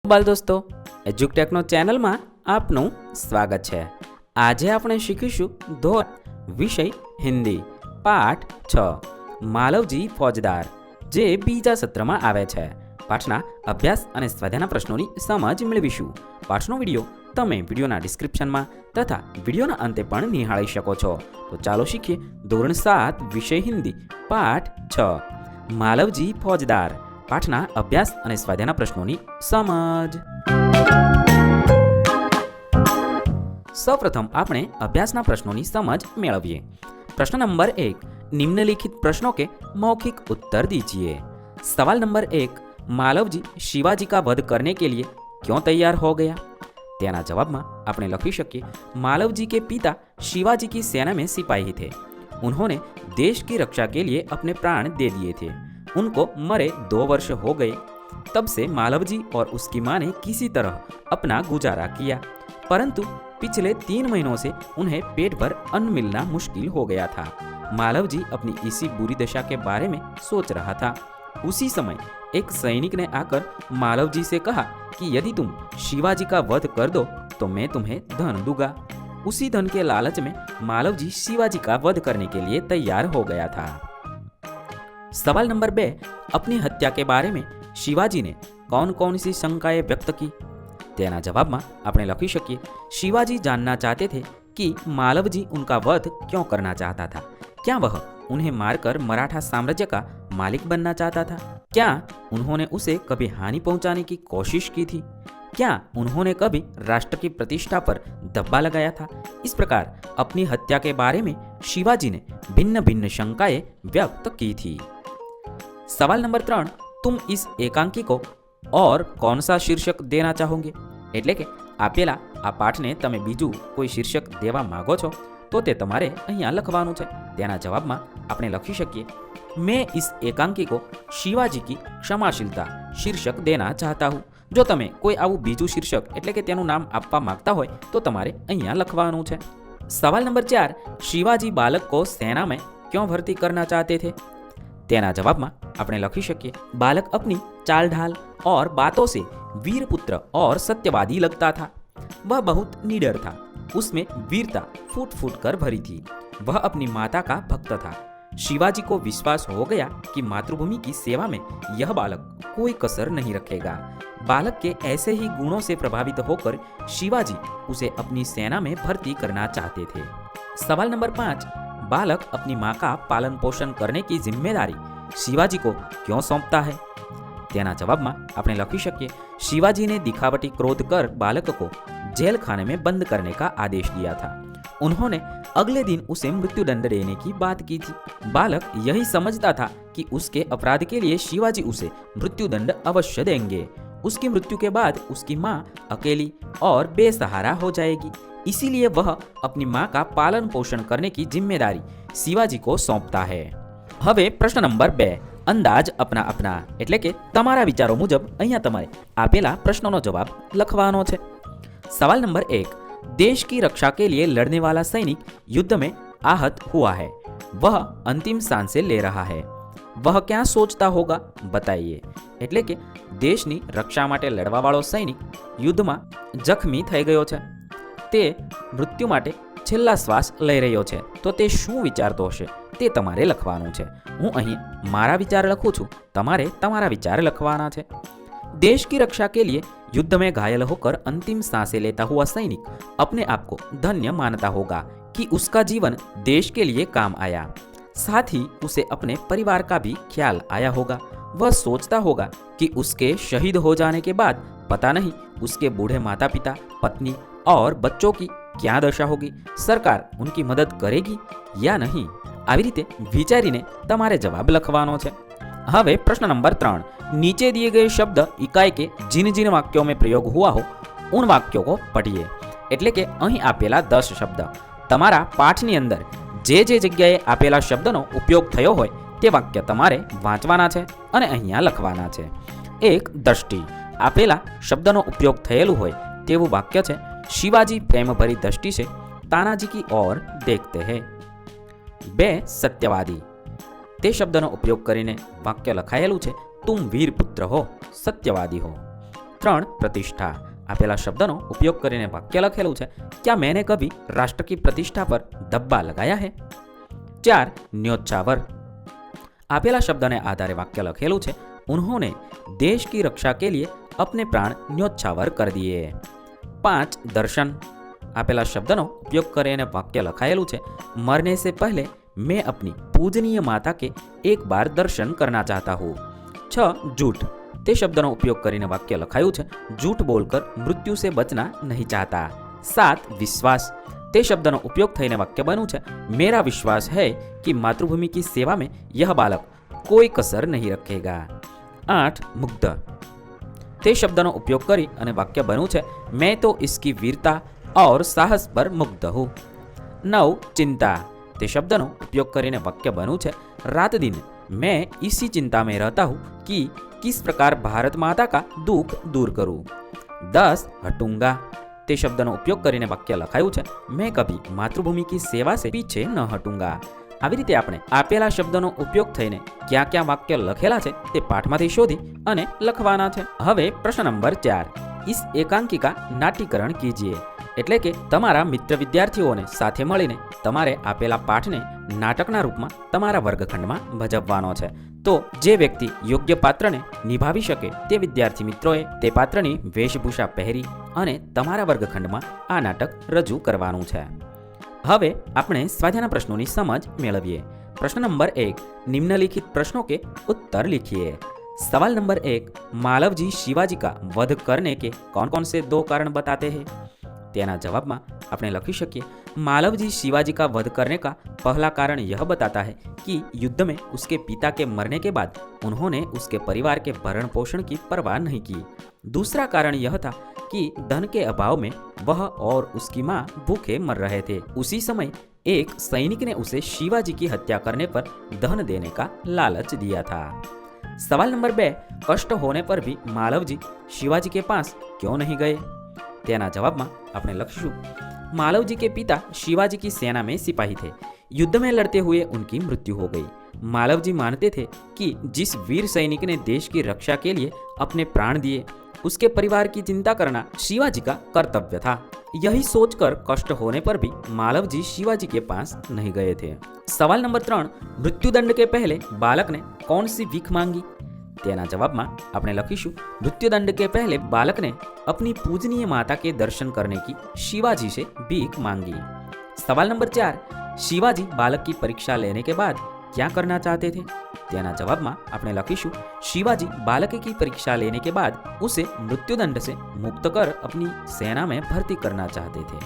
બાલ દોસ્તો, એજ્યુકટેકનો ચેનલમાં આપનું સ્વાગત છે। આજે આપણે શીખીશું ધોરણ વિષય હિન્દી પાઠ 6 માલવજી ફોજદાર, જે બીજા સત્રમાં આવે છે। પાઠના અભ્યાસ અને સ્વાધ્યાયના પ્રશ્નોની સમજ મેળવીશું। પાઠનો વિડીયો તમે વિડીયોના ડિસ્ક્રિપ્શનમાં તથા વિડીયોના અંતે પણ નિહાળી શકો છો। તો ચાલો શીખીએ ધોરણ 7 વિષય હિન્દી પાઠ 6 માલવજી ફોજદાર। પાઠના અભ્યાસ અને સ્વાધ્યાયના પ્રશ્નોની સમજ। સૌપ્રથમ આપણે અભ્યાસના પ્રશ્નોની સમજ મેળવીએ। प्रश्न नंबर 1, निम्नलिखित प्रश्नों के मौखिक उत्तर दीजिए। सवाल नंबर 1, मालवजी शिवाजी का वध करने के लिए क्यों तैयार हो गया? तेना जवाब में आपने लखी शकीए, मालवजी के पिता शिवाजी की सेना में सिपाही थे। उन्होंने देश की रक्षा के लिए अपने प्राण दे दिए थे। उनको मरे 2 वर्ष हो गए। तब से मालवजी और उसकी माँ ने किसी तरह अपना गुजारा किया, परंतु पिछले 3 महीनों से उन्हें पेट भर अन्न मिलना मुश्किल हो गया था। मालवजी अपनी इसी बुरी दशा के बारे में सोच रहा था। उसी समय एक सैनिक ने आकर मालवजी से कहा कि यदि तुम शिवाजी का वध कर दो तो मैं तुम्हें धन दूंगा। उसी धन के लालच में मालवजी शिवाजी का वध करने के लिए तैयार हो गया था। सवाल नंबर 2, अपनी हत्या के बारे में शिवाजी ने कौन कौन सी शंकाएं व्यक्त की? तेना जवाब में आपने लखी शकीए, शिवाजी जानना चाहते थे कि मालवजी उनका वध क्यों करना चाहता था। क्या वह उन्हें मारकर मराठा साम्राज्य का मालिक बनना चाहता था? क्या उन्होंने उसे कभी हानि पहुंचाने की कोशिश की थी? क्या उन्होंने कभी राष्ट्र की प्रतिष्ठा पर धब्बा लगाया था? इस प्रकार अपनी हत्या के बारे में शिवाजी ने भिन्न भिन्न शंकाएं व्यक्त की थी। सवाल नंबर 3, तुम इस एकांकी को और कौन सा शीर्षक देना चाहोगे? એટલે કે આપેલા આ પાઠને તમે બીજું કોઈ શીર્ષક દેવા માંગો છો તો તે તમારે અહીંયા લખવાનું છે। તેના જવાબમાં આપણે લખી શકીએ, मैं इस एकांकी को शिवाजी की क्षमाशीलता शीर्षक देना चाहता हूँ। જો તમે કોઈ આવું બીજું શીર્ષક એટલે કે તેનું નામ આપવા માંગતા હોય તો તમારે અહીંયા લખવાનું છે। સવાલ નંબર 4, शिवाजी बालक को सेना में क्यों भर्ती करना चाहते थे? तेना जवाब में आपने लखी शकीए, बालक अपनी चाल ढाल और बातों से वीर पुत्र और सत्यवादी लगता था। वह बहुत निडर था, उसमें वीरता फूट फूट कर भरी थी। वह अपनी माता का भक्त था। शिवाजी को विश्वास हो गया कि मातृभूमि की सेवा में यह बालक कोई कसर नहीं रखेगा। बालक के ऐसे ही गुणों से प्रभावित होकर शिवाजी उसे अपनी सेना में भर्ती करना चाहते थे। सवाल नंबर 5, बालक अपनी माँ का पालन पोषण करने की जिम्मेदारी शिवाजी को क्यों सौंपता है? तेना जवाब में आपने लखी शकीए, शिवाजी ने दिखावटी क्रोध कर बालक को जेल खाने में बंद करने का आदेश दिया था। उन्होंने अगले दिन उसे मृत्युदंड देने की बात की थी। बालक यही समझता था कि उसके अपराध के लिए शिवाजी उसे मृत्युदंड अवश्य देंगे। उसकी मृत्यु के बाद उसकी माँ अकेली और बेसहारा हो जाएगी, इसीलिए वह अपनी माँ का पालन पोषण करने की जिम्मेदारी शिवाजी को सौंपता है। હવે પ્રશ્ન નંબર 2, અંદાજ अपना अपना એટલે કે તમારા વિચારો મુજબ અહીંયા તમારે આપેલા પ્રશ્નોનો જવાબ લખવાનો છે। सवाल नंबर 1, देश की रक्षा के लिए लड़ने वाला सैनिक युद्ध में आहत हुआ है, वह अंतिम सांसें ले रहा है, वह क्या सोचता होगा बताइए। એટલે કે દેશની રક્ષા માટે લડવાવાળો સૈનિક યુદ્ધમાં જખમી થઈ ગયો છે, તે મૃત્યુ માટે છેલ્લા શ્વાસ લઈ રહ્યો છે, તો તે શું વિચારતો હશે તે તમારે લખવાનું છે। હું અહીં મારા વિચાર લખું છું, તમારે તમારા વિચાર લખવાના છે। देश की रक्षा के लिए युद्ध में घायल होकर अंतिम सांसें लेता हुआ सैनिक अपने आप को धन्य मानता होगा कि उसका जीवन देश के लिए काम आया। साथ ही उसे अपने परिवार का भी ख्याल आया होगा। वह सोचता होगा कि उसके शहीद हो जाने के बाद पता नहीं उसके बूढ़े माता पिता, पत्नी और बच्चों की क्या दशा होगी, सरकार उनकी मदद करेगी या नहीं। આવી રીતે વિચારીને તમારે જવાબ લખવાનો છે। હવે પ્રશ્ન નંબર 3, नीचे दिए गए शब्द इकाई के जिन जिन वाक्यों में प्रयोग हुआ हो उन वाक्यों को पढ़िए। એટલે કે અહીં આપેલા 10 શબ્દ તમારા પાઠની અંદર જે જે જગ્યાએ આપેલા શબ્દનો ઉપયોગ થયો હોય તે વાક્ય તમારે વાંચવાના છે અને અહીંયા લખવાના છે। 1, दृष्टि આપેલા શબ્દનો ઉપયોગ થયેલું હોય તેવું વાક્ય છે, शिवाजी प्रेम भरी दृष्टि से तानाजी की ओर देखते हैं। 2, सत्यवादी તે શબ્દનો ઉપયોગ કરીને વાક્ય લખાયેલું છે, तुम वीर पुत्र हो, सत्यवादी हो। 3 प्रतिष्ठा। આપેલા શબ્દનો ઉપયોગ કરીને વાક્ય લખેલું છે, क्या मैंने कभी राष्ट्र की प्रतिष्ठा पर धब्बा लगाया है। 4 न्योछावर। આપેલા શબ્દને આધારે વાક્ય લખેલું છે, उन्होंने देश की रक्षा के लिए अपने प्राण न्योछावर कर दिए। 5 दर्शन। આપેલા શબ્દનો ઉપયોગ કરીને વાક્ય લખાયેલું છે, मरने से पहले मैं अपनी पूजनीय माता के एक बार दर्शन करना चाहता हूँ। 6 झूठ। તે શબ્દનો ઉપયોગ કરીને વાક્ય લખાયું છે, झूठ बोलकर मृत्यु से बचना नहीं चाहता। 7 विश्वास। તે શબ્દનો ઉપયોગ થઈને વાક્ય બન્યું છે, मेरा विश्वास है कि मातृभूमि की सेवा में यह बालक कोई कसर नहीं रखेगा। 8 मुग्ध। તે શબ્દનો ઉપયોગ કરી અને વાક્ય બન્યું છે, मैं तो इसकी वीरता और साहस पर मुग्ध हूँ। 9 चिंता। તે શબ્દનો ઉપયોગ કરીને વાક્ય બન્યું છે, रात दिन मैं इसी चिंता में रहता हूँ कि किस प्रकार भारत माता का दुख दूर करूँ। 10 हटूंगा। તે શબ્દનો ઉપયોગ કરીને વાક્ય લખાયું છે, मैं कभी मातृभूमि की सेवा से पीछे न हटूंगा। આવી રીતે આપણે આપેલા શબ્દનો ઉપયોગ થઈને ક્યાં ક્યાં વાક્ય લખેલા છે તે પાઠમાંથી શોધી અને લખવાના છે। હવે પ્રશ્ન નંબર 4, इस एकांकिका नाट्यकरण कीजिए। એટલે કે તમારા મિત્ર વિદ્યાર્થીઓને સાથે મળીને તમારે આપેલા પાઠને નાટકના રૂપમાં તમારા વર્ગખંડમાં ભજવવાનો છે। તો જે વ્યક્તિ યોગ્ય પાત્રને નિભાવી શકે તે વિદ્યાર્થી મિત્રોએ તે પાત્રની વેશભૂષા પહેરી અને તમારા વર્ગખંડમાં આ નાટક રજૂ કરવાનું છે। હવે આપણે સ્વાધ્યાયના પ્રશ્નોની સમજ મેળવીએ। પ્રશ્ન નંબર 1, निम्नलिखित प्रश्नों के उत्तर लिखिए। सवाल नंबर 1, मालव जी शिवाजी का वध करने के कौन कौन से 2 कारण बताते हैं। तेना जवाब में आपने लखी सकिए, मालव जी शिवाजी का वध करने का पहला कारण यह बताता है कि युद्ध में उसके पिता के मरने के बाद उन्होंने उसके परिवार के भरण पोषण की परवाह नहीं की। दूसरा कारण यह था कि धन के अभाव में वह और उसकी माँ भूखे मर रहे थे। उसी समय एक सैनिक ने उसे शिवाजी की हत्या करने पर धन देने का लालच दिया था। सवाल नंबर 2, कष्ट होने पर भी मालव जी शिवाजी के पास क्यों नहीं गए। तेना जवाब में आपने लखीशु, मालव जी के पिता शिवाजी की सेना में सिपाही थे। युद्ध में लड़ते हुए उनकी मृत्यु हो गई। मालव जी मानते थे कि जिस वीर सैनिक ने देश की रक्षा के लिए अपने प्राण दिए उसके परिवार की चिंता करना शिवाजी का कर्तव्य था। यही सोचकर कष्ट होने पर भी मालव जी शिवाजी के पास नहीं गए थे। सवाल नंबर 3, मृत्युदंड के पहले बालक ने कौन सी भीख मांगी। तेना जवाब में आपने लखीशु, मृत्युदंड के पहले बालक ने अपनी पूजनीय माता के दर्शन करने की शिवाजी से भीख मांगी। सवाल नंबर 4, शिवाजी बालक की परीक्षा लेने के बाद क्या करना चाहते थे। तेना जवाब में आपने लखीशु, शिवाजी बालक की परीक्षा लेने के बाद उसे मृत्युदंड से मुक्त कर अपनी सेना में भर्ती करना चाहते थे।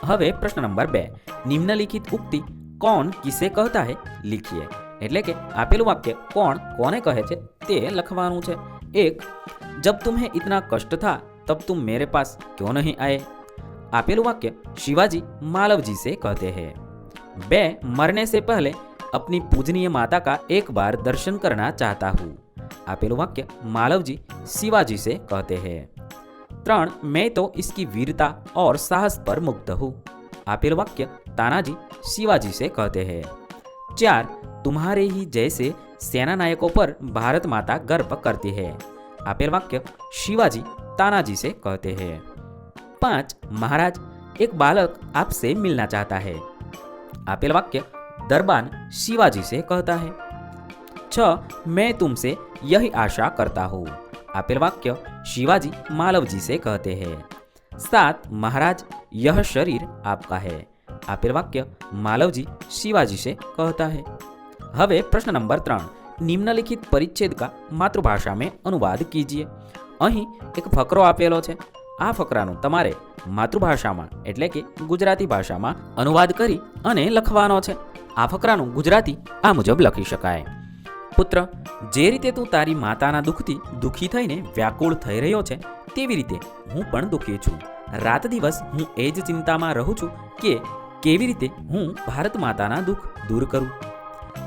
હવે પ્રશ્ન નંબર 2, નિમ્નલિખિત ઉક્તિ કોણ કિસે કહતા હે लिखिए। એટલે કે આપેલું વાક્ય કોણ કોને કહે છે તે લખવાનું છે। 1, जब तुम्हें इतना कष्ट था तब तुम मेरे पास क्यों नहीं आए। આપેલું વાક્ય शिवाजी मालव जी से कहते हैं। 2, मरने से पहले अपनी पूजनीय माता का एक बार दर्शन करना चाहता हूँ। આપેલું વાક્ય मालव जी शिवाजी से कहते हैं। 3, मैं तो इसकी वीरता और साहस पर मुग्ध हूँ। આપેલું વાક્ય तानाजी शिवाजी से कहते हैं। 4, तुम्हारे ही जैसे सेना नायकों पर भारत माता गर्व करती है। આપેલ વાક્ય शिवाजी तानाजी से कहते हैं। 5, महाराज एक बालक आपसे मिलना चाहता है। આપેલ વાક્ય दरबान शिवाजी से कहता है। 6, मैं तुमसे यही आशा करता हूँ। આપેલ વાક્ય शिवाजी मालव जी से कहते हैं। 7, महाराज यह शरीर आपका है। આપેલ વાક્ય માલવજી શિવાજી से कहता है। હવે પ્રશ્ન નંબર 3, નિમ્નલિખિત પરિચ્છેદ का માતૃભાષા में अनुवाद कीजिए। અહીં એક ફકરો આપેલો છે। આ ફકરાનું તમારે માતૃભાષામાં એટલે કે ગુજરાતી ભાષામાં અનુવાદ કરી અને લખવાનો છે। આ ફકરાનું ગુજરાતી આ મુજબ લખી શકાય। પુત્ર, જે રીતે તું તારી માતાના દુઃખથી દુઃખી થઈને વ્યાકુળ થઈ રહ્યો છે તેવી રીતે હું પણ દુઃખી છું। રાત દિવસ હું એ જ ચિંતામાં રહું છું કે કેવી રીતે હું ભારત માતાના દુઃખ દૂર કરું।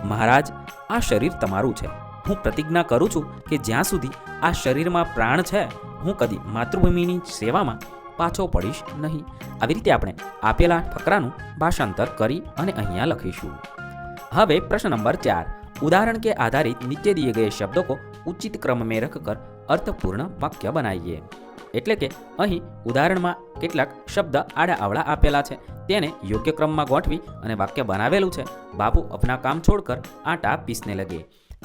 મહારાજ, આ શરીર તમારું છે। હું પ્રતિજ્ઞા કરું છું કે જ્યાં સુધી આ શરીરમાં પ્રાણ છે હું કદી માતૃભૂમિની સેવામાં પાછો પડીશ નહીં। આવી રીતે આપણે આપેલા ફકરાનું ભાષાંતર કરી અને અહીંયા લખીશું। હવે પ્રશ્ન નંબર 4, उदाहरण के आधारित नीचे दिए गए शब्दों को उचित क्रम में रखकर અર્થપૂર્ણ વાક્ય બનાવીએ. એટલે કે અહીં ઉદાહરણમાં કેટલાક શબ્દ આડા અવળા આપેલા છે, તેને યોગ્ય ક્રમમાં ગોઠવી અને વાક્ય બનાવેલું છે, બાપુ અપના કામ છોડકર આટા પીસને લગે.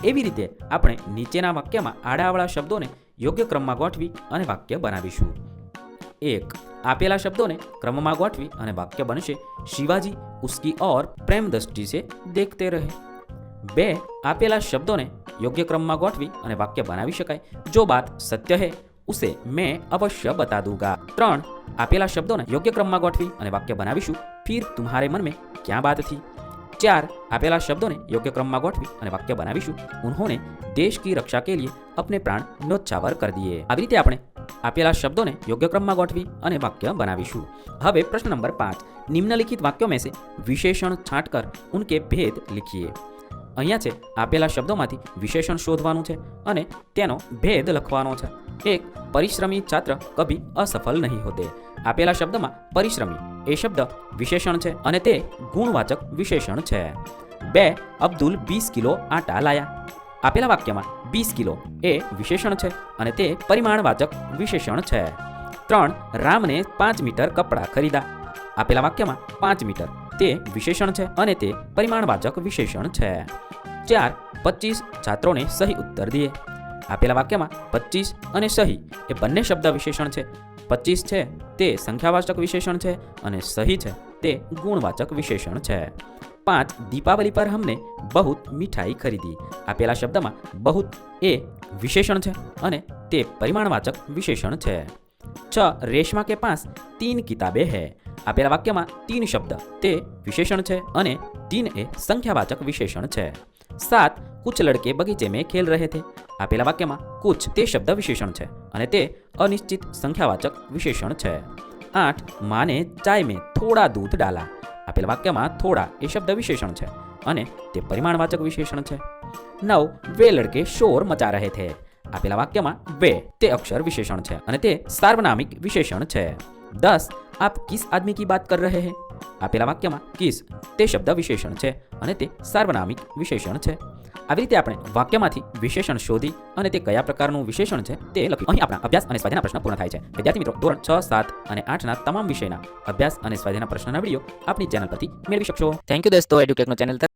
એવી રીતે આપણે નીચેના વાક્યમાં આડા અવળા શબ્દોને યોગ્ય ક્રમમાં ગોઠવી અને વાક્ય બનાવીશું. 1. આપેલા શબ્દોને ક્રમમાં ગોઠવી અને વાક્ય બનશે શિવાજી ઉસકી ઓર પ્રેમ દ્રષ્ટિ સે દેખતે રહે. 2. આપેલા શબ્દોને યોગ્ય ક્રમમાં ગોઠવી અને વાક્ય બનાવી શકાય, જો બાત સત્ય હૈ ઉસે મેં અવશ્ય બતા દૂંગા. 3. આપેલા શબ્દોને યોગ્ય ક્રમમાં ગોઠવી અને વાક્ય બનાવીશું ફિર તુમ્હારે મન મેં ક્યાં બાત થી. 4. આપેલા શબ્દોને યોગ્ય ક્રમમાં ગોઠવી અને વાક્ય બનાવીશું ઉન્હોંને દેશ કી રક્ષા કે લીએ અપને પ્રાણ ન્યોછાવર કર દિએ. આવી રીતે આપણે આપેલા શબ્દોને યોગ્ય ક્રમમાં ગોઠવી અને વાક્ય બનાવીશું. હવે પ્રશ્ન નંબર 5. નિમ્નલિખિત વાક્યો में से વિશેષણ છાંટકર ઉનકે ભેદ लिखिए. અહીંયા છે આપેલા શબ્દોમાંથી વિશેષણ શોધવાનું છે અને તેનો ભેદ લખવાનો છે. 1. પરિશ્રમી છાત્ર કભી અસફળ નહીં હોતે. આપેલા શબ્દમાં પરિશ્રમી એ શબ્દ વિશેષણ છે અને તે ગુણવાચક વિશેષણ છે. 2. અબ્દુલ 20 કિલો આટા લાયા. આપેલા વાક્યમાં 20 કિલો એ વિશેષણ છે અને તે પરિમાણવાચક વિશેષણ છે. 3. રામને 5 મીટર કપડાં ખરીદા. આપેલા વાક્યમાં 5 મીટર તે વિશેષણ છે અને તે પરિમાણવાચક વિશેષણ છે. 4. 25 છાત્રોને સહી ઉત્તર દિએ. આપેલા વાક્યમાં 25 અને સહી એ બંને શબ્દ વિશેષણ છે. 25 છે તે સંખ્યાવાચક વિશેષણ છે અને સહી છે તે ગુણવાચક વિશેષણ છે. 5. દીપાવલી પર हमने बहुत मिठाई खरीदी. આપેલા શબ્દમાં बहुत એ વિશેષણ છે અને તે પરિમાણવાચક વિશેષણ છે. 6. રેશમા કે પાસ 3 કિતાબેं है. આપેલા વાક્યમાં 3 શબ્દ તે વિશેષણ છે અને 3 એ સંખ્યાવાચક વિશેષણ છે. 7. कुछ लड़के बगीचे में खेल रहे थे. આપેલા વાક્યમાં कुछ તે શબ્દ વિશેષણ છે અને તે અનિશ્ચિત સંખ્યાવાચક વિશેષણ છે. 8. माँ ने चाय में थोड़ा दूध डाला. આપેલા વાક્યમાં થોડા એ શબ્દ વિશેષણ છે અને તે પરિમાણવાચક વિશેષણ છે. 9. वे लड़के शोर मचा रहे थे. આપેલા વાક્યમાં वे તે અક્ષર વિશેષણ છે અને તે સાર્વનામિક વિશેષણ છે. 10. आप किस आदमी की बात कर रहे हैं. આપેલા વાક્યમાં કિસ તે શબ્દ વિશેષણ છે અને તે સાર્વનામિક વિશેષણ છે. આવી રીતે આપણે વાક્યમાંથી વિશેષણ શોધી અને તે કયા પ્રકારનું વિશેષણ છે તે લખ્યું. અહીં આપણા અભ્યાસ અને સ્વાધ્યાયના પ્રશ્ન પૂર્ણ થાય છે. વિદ્યાર્થી મિત્રો, ધોરણ 6, 7 અને 8ના તમામ વિષયના અભ્યાસ અને સ્વાધ્યાયના પ્રશ્નના વિડીયો આપણી ચેનલ પરથી મેળવી શકશો. થેન્ક યુ દોસ્તો. એડ્યુકેકનો ચેનલ